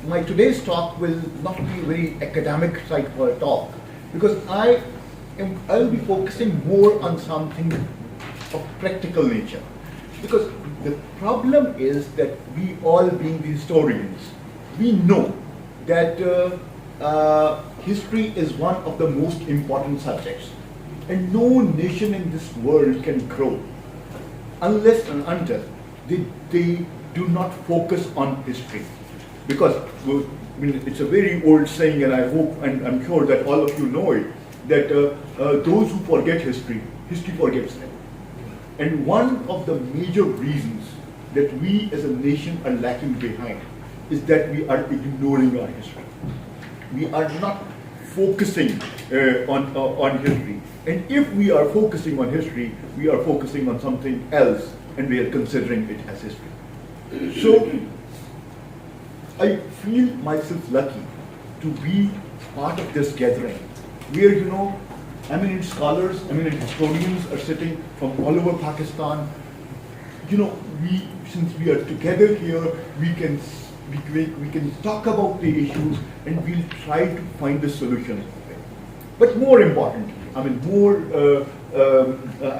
my today's talk will not be a very academic type of a talk, because I'll be focusing more on something of practical nature. Because the problem is that we all being the historians, we know that history is one of the most important subjects. And no nation in this world can grow unless and until they do not focus on history. Because it's a very old saying, and I hope and I'm sure that all of you know it, that those who forget history, history forgets them. And one of the major reasons that we as a nation are lacking behind is that we are ignoring our history. We are not focusing on history. And if we are focusing on history, we are focusing on something else, and we are considering it as history. So I feel myself lucky to be part of this gathering, where eminent scholars, eminent historians are sitting from all over Pakistan. Since we are together here, we can talk about the issues and we'll try to find the solutions. But more importantly, I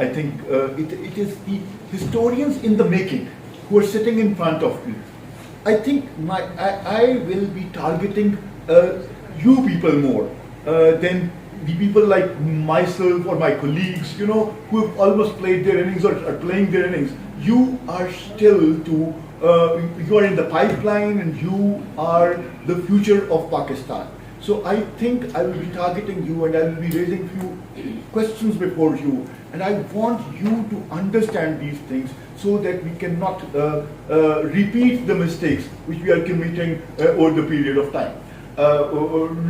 think it is the historians in the making who are sitting in front of me. I think I will be targeting you people more than the people like myself or my colleagues, who have almost played their innings or are playing their innings. You are still you are in the pipeline, and you are the future of Pakistan. So I think I will be targeting you, and I will be raising few questions before you, and I want you to understand these things so that we cannot repeat the mistakes which we are committing over the period of time.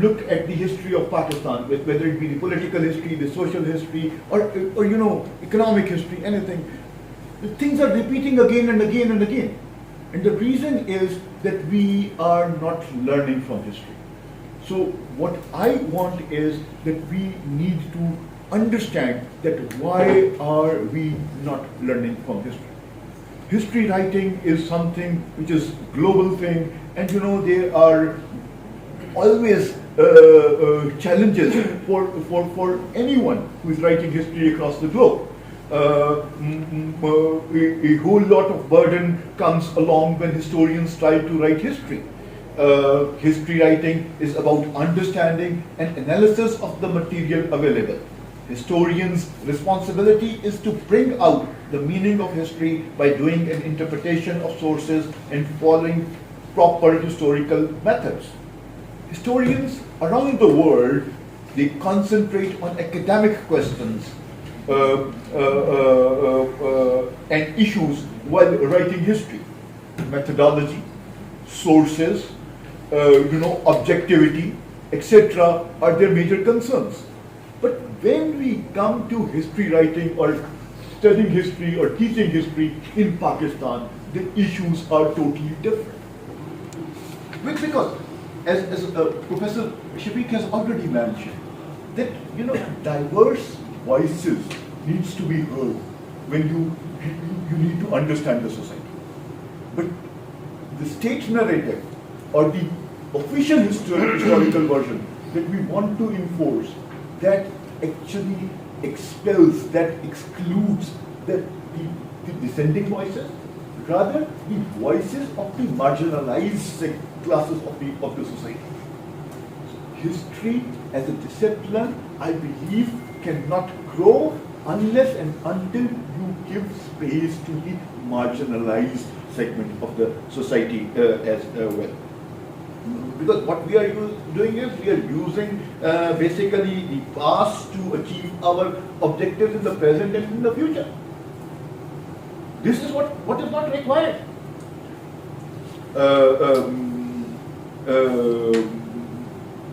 Look at the history of Pakistan, whether it be the political history, the social history, or economic history, anything. Things are repeating again and again and again. And the reason is that we are not learning from history. So what I want is that we need to understand that why are we not learning from history. History writing is something which is a global thing, and there are always challenges for anyone who is writing history across the globe. A whole lot of burden comes along when historians try to write history. History writing is about understanding and analysis of the material available. Historians' responsibility is to bring out the meaning of history by doing an interpretation of sources and following proper historical methods. Historians around the world, they concentrate on academic questions and issues while writing history. Methodology, sources, objectivity, etc. are their major concerns. But when we come to history writing or studying history or teaching history in Pakistan, the issues are totally different. Because as Professor Shafiq has already mentioned, that diverse voices needs to be heard when you need to understand the society. But the state narrative or the official historical version that we want to enforce, that actually expels, that excludes the dissenting voices, rather the voices of the marginalized classes of the society. History as a discipline, I believe, cannot grow unless and until you give space to the marginalized segment of the society as well. Because what we are doing is we are using basically the past to achieve our objectives in the present and in the future. This is what is not required.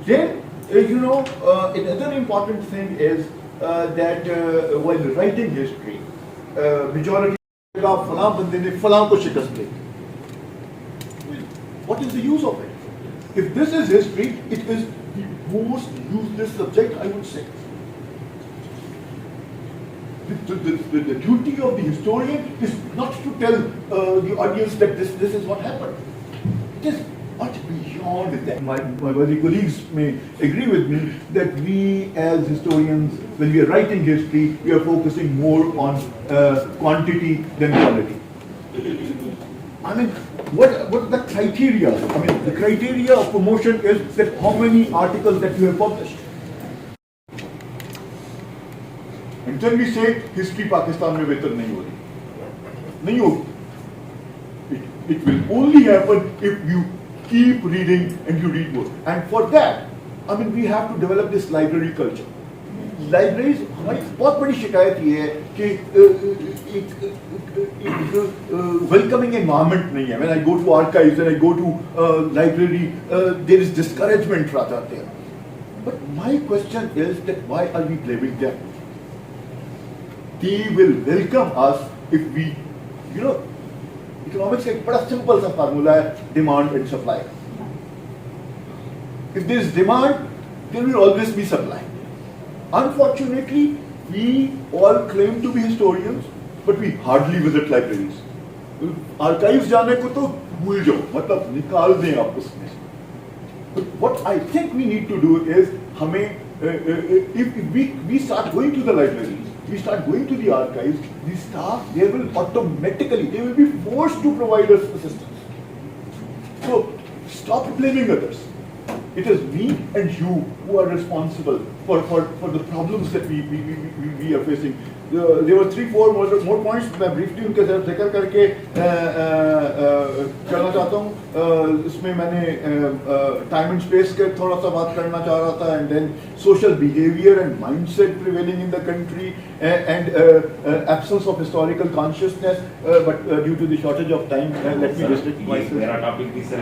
Then, another important thing is that while writing history, majority of फलां बंदे ने फलां को शिकस्त दी. What is the use of it? If this is history, it is the most useless subject, I would say. The duty of the historian is not to tell the audience that this is what happened. It is much beyond that. My colleagues may agree with me that we as historians, when we are writing history, we are focusing more on quantity than quality. I mean, what are the criteria? I mean, the criteria of promotion is that how many articles that you have published. And then we say history Pakistan mein behtar nahi ho rahi. Nahi hogi. It will only happen if you keep reading and you read more. And for that, I mean, we have to develop this library culture. Libraries, हमारी बहुत बड़ी शिकायत ये है कि एक welcoming environment नहीं है. When I go to archives and I go to library, there is discouragement rather there. But my question is that why are we blaming them? They will welcome us if we, you know, economics का एक बड़ा simple सा formula है demand and supply. If there is demand, there will always be supply. Unfortunately, we all claim to be historians, but we hardly visit libraries. Archives जाने को तो भूल जाओ, मतलब निकाल दें आप उसमें. But what I think we need to do is, हमें if we start going to the libraries, we start going to the archives, the staff, they will automatically, they will be forced to provide us assistance. So stop blaming others. It is me and you who are responsible for the problems that we are facing. There were 3-4 more points. मैं briefly उनके साथ जिक्र करके करना चाहता हूँ. इसमें मैंने time and space के थोड़ा सा बात करना चाह रहा था, and then social behavior and mindset prevailing in the country, and absence of historical consciousness. But due to the shortage of time, let me restrict myself. मेरा topic भी सर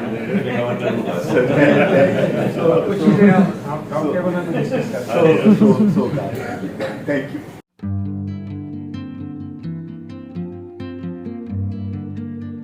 So, thank you.